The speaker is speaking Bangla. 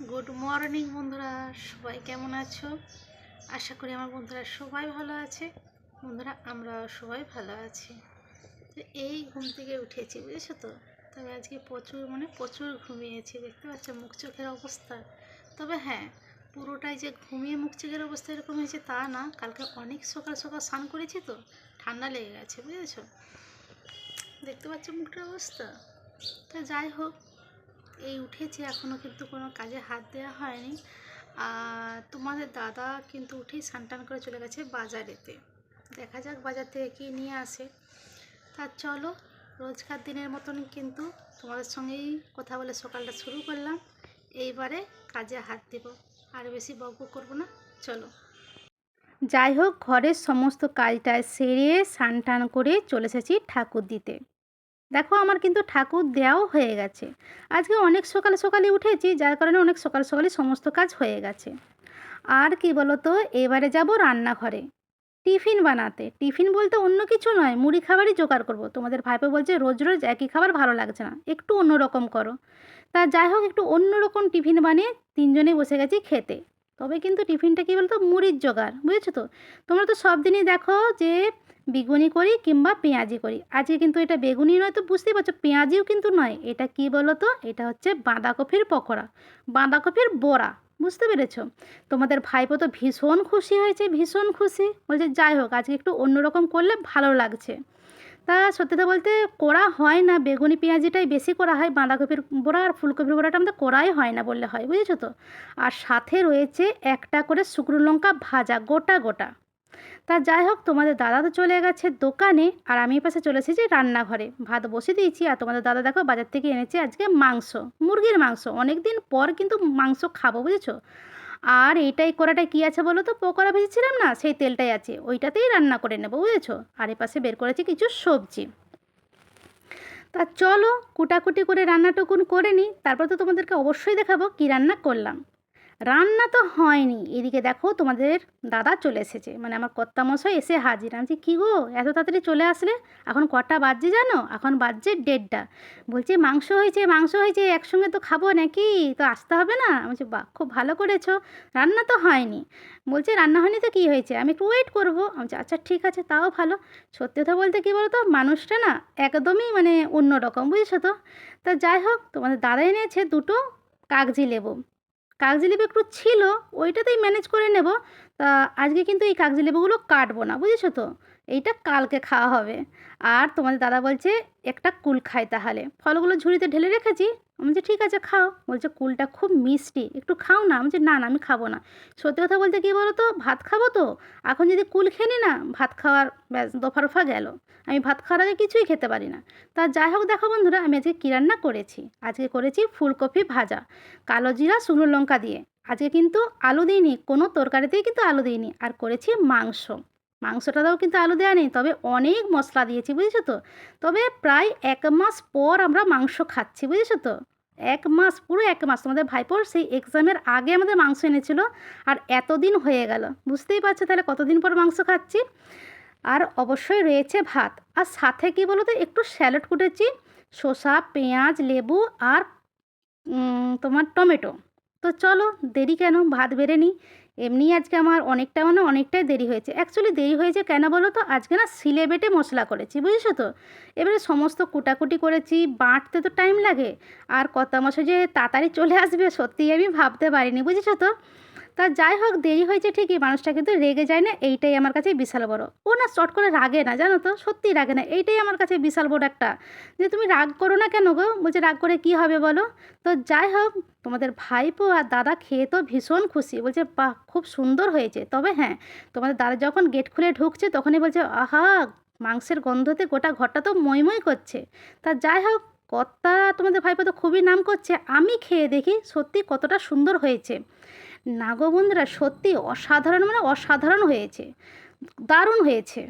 গুড মর্নিং বন্ধুরা, সবাই কেমন আছো? আশা করি আমার বন্ধুরা সবাই ভালো আছে। বন্ধুরা, আমরা সবাই ভালো আছি। তো এই ঘুম থেকে উঠেছি, বুঝেছো তো। তবে আজকে প্রচুর ঘুমিয়েছি, দেখতে পাচ্ছ মুখ চোখের অবস্থা। তবে হ্যাঁ, পুরোটাই যে ঘুমিয়ে মুখ চোখের অবস্থা এরকম হয়েছে তা না, কালকে অনেক সকাল সকাল স্নান করেছি তো ঠান্ডা লেগে গেছে, বুঝেছো। দেখতে পাচ্ছ মুখটার অবস্থা। তো যাই হোক, এই উঠেছি, এখনও কিন্তু কোনো কাজে হাত দেওয়া হয়নি। আর তোমাদের দাদা কিন্তু উঠেই স্নান টান করে চলে গেছে বাজারেতে। দেখা যাক বাজার থেকে কী নিয়ে আসে। তা চলো, রোজকার দিনের মতনই কিন্তু তোমাদের সঙ্গেই কথা বলে সকালটা শুরু করলাম। এইবারে কাজে হাত দেব, আর বেশি বকবক করবো না, চলো। যাই হোক, ঘরের সমস্ত কাজটা সেরে স্নান টান করে চলে এসেছি ঠাকুর দিতে। দেখো, আমার কিন্তু ঠাকুর দেওয়াও হয়ে গেছে। আজকে অনেক সকাল সকালে উঠেছি, যার কারণে অনেক সকাল সকালে সমস্ত কাজ হয়ে গেছে। আর কি বলো তো, এবারে যাব রান্নাঘরে টিফিন বানাতে। টিফিন বলতে অন্য কিছু নয়, মুড়ি খাবারই জোগাড় করব। তোমাদের ভাইপো বলছে রোজ রোজ একই খাবার ভালো লাগছে না, একটু অন্যরকম করো। তা যাই হোক, একটু অন্যরকম টিফিন বানিয়ে তিনজনেই বসে গেছি খেতে। তবে কিন্তু টিফিনটা কী বলতো, মুড়ির জোগাড়, বুঝেছো তো। তোমরা তো সব দিনই দেখো যে বেগুনি করি কিংবা পেঁয়াজি করি। আজকে কিন্তু এটা বেগুনি নয়, তো বুঝতেই পারছো, পেঁয়াজিও কিন্তু নয়। এটা কি বলো তো, এটা হচ্ছে বাঁধাকপির পকোড়া, বাঁধাকপির বড়া, বুঝতে পেরেছো। তোমাদের ভাইপো তো ভীষণ খুশি হয়েছে, ভীষণ খুশি, বলছে যাই হোক আজকে একটু অন্যরকম করলে ভালো লাগছে। তা সত্যি কথা বলতে করা হয় না, বেগুনি পেঁয়াজিটাই বেশি করা হয়, বাঁধাকপির বড়া আর ফুলকপির বড়াটা আমাদের করাই হয় না বললে হয়, বুঝেছো তো। আর সাথে রয়েছে একটা করে শুকনো লঙ্কা ভাজা গোটা গোটা। তা যাই হোক, তোমাদের দাদা তো চলে গেছে দোকানে, আর আমি পাশে চলে এসেছি রান্নাঘরে, ভাত বসে দিয়েছি। আর তোমাদের দাদা দেখো বাজার থেকে এনেছে আজকে মাংস, মুরগির মাংস। অনেক দিন পর কিন্তু মাংস খাবো, বুঝেছো। আর এইটাই করাটাই কী আছে বলো তো, পকোড়া ভেজেছিলাম না, সেই তেলটাই আছে, ওইটাতেই রান্না করে নেবো, বুঝেছো। আর এপাশে বের করেছি কিছু সবজি। তা চলো, কুটাকুটি করে রান্নাটুকুন করে নিই, তারপর তো তোমাদেরকে অবশ্যই দেখাবো কী রান্না করলাম। রান্না তো হয়নি, এদিকে দেখো তোমাদের দাদা চলে এসেছে, মানে আমার কর্তামশাই এসে হাজির। আমি বলছি, কী গো এত তাড়াতাড়ি চলে আসলে? এখন কটা বাজছে জানো? এখন বাজছে 1:30। বলছে মাংস হয়েছে, মাংস হয়েছে, একসঙ্গে তো খাবো নাকি, তো আসতে হবে না? আমি বলছি বাহ, খুব ভালো করেছো। রান্না তো হয়নি। বলছে রান্না হয়নি তো কী হয়েছে, আমি একটু ওয়েট করবো। আমি বলছি আচ্ছা ঠিক আছে, তাও ভালো। সত্যি কথা বলতে কী বলো তো, মানুষটা না একদমই মানে অন্য রকম, বুঝেছো তো। তা যাই হোক, তোমাদের দাদা এনেছে দুটো কাগজি লেবু। কাগজি লেবু একটু ছিল, ওইটাতেই ম্যানেজ করে নেব। তা আজকে কিন্তু এই কাগজি লেবুগুলো কাটবো না, বুঝেছো তো। এইটা কালকে খাওয়া হবে। আর তোমাদের দাদা বলছে একটা কুল খাই তাহলে, ফলগুলো ঝুড়িতে ঢেলে রেখেছি। আমি বলছি ঠিক আছে খাও। বলছে কুলটা খুব মিষ্টি, একটু খাও না। আমি বলছি না না, আমি খাবো না। সত্যি কথা বলতে কী বলো তো, ভাত খাবো তো, এখন যদি কুল খেয়ে নিই না, ভাত খাওয়ার ব্যাস দফা রফা গেল। আমি ভাত খাওয়ার আগে কিছুই খেতে পারি না। তা যাই হোক, দেখো বন্ধুরা, আমি আজকে কী রান্না করেছি। আজকে করেছি ফুলকপি ভাজা, কালো জিরা শুকনো লঙ্কা দিয়ে। আজকে কিন্তু আলু দিইনি, কোনো তরকারিতেই কিন্তু আলু দিইনি। আর করেছি মাংস, মাংসটাতেও কিন্তু আলু দেওয়া নেই, তবে অনেক মশলা দিয়েছি, বুঝেছো তো। তবে প্রায় 1 মাস পর আমরা মাংস খাচ্ছি, বুঝেছো তো। 1 মাস, পুরো 1 মাস। তোমাদের ভাইপোর সেই এক্সামের আগে আমাদের মাংস এনেছিল, আর এতদিন হয়ে গেল, বুঝতেই পারছো তাহলে কতদিন পর মাংস খাচ্ছি। আর অবশ্যই রয়েছে ভাত, আর সাথে কি বলো তো, একটু স্যালাড কুটেছি, শসা পেঁয়াজ লেবু আর তোমার টমেটো। তো চলো, দেরি কেন, ভাত বেড়ে নিই। এমনি আজকে আমার অনেকটা মানে অনেকটাই দেরি হয়েছে। অ্যাকচুয়ালি দেরি হয়েছে কেন বলো তো, আজকে না সিলে বেটে মশলা করেছি, বুঝেছো তো। এবারে সমস্ত কুটাকুটি করেছি, বাটতে তো টাইম লাগে। আর কর্তামশাই যে তাড়াতাড়ি চলে আসবে, সত্যিই আমি ভাবতে পারিনি, বুঝেছো তো। তা যাই হোক, দেরি হয়েছে ঠিকই, মানুষটা কিন্তু রেগে যায় না, এইটাই আমার কাছে বিশাল বড়। ও না চট করে রাগে না, জানো তো, সত্যিই রাগে না, এইটাই আমার কাছে বিশাল বড় একটা, যে তুমি রাগ করো না কেন গো। বলছে রাগ করে কি হবে বলো। তো যাই হোক, তোমাদের ভাইপো আর দাদা খেয়ে তো ভীষণ খুশি, বলছে বাহ খুব সুন্দর হয়েছে। তবে হ্যাঁ, তোমাদের দাদা যখন গেট খুলে ঢুকছে তখনই বলছে আহা, মাংসের গন্ধতে গোটা ঘরটা তো মই মই করছে। তা যাই হোক, কর্তা তোমাদের ভাইপো তো খুবই নাম করছে, আমি খেয়ে দেখি সত্যি কতটা সুন্দর হয়েছে। না গো বন্ধুরা, সত্যি অসাধারণ, মানে অসাধারণ হয়েছে, দারুণ হয়েছে।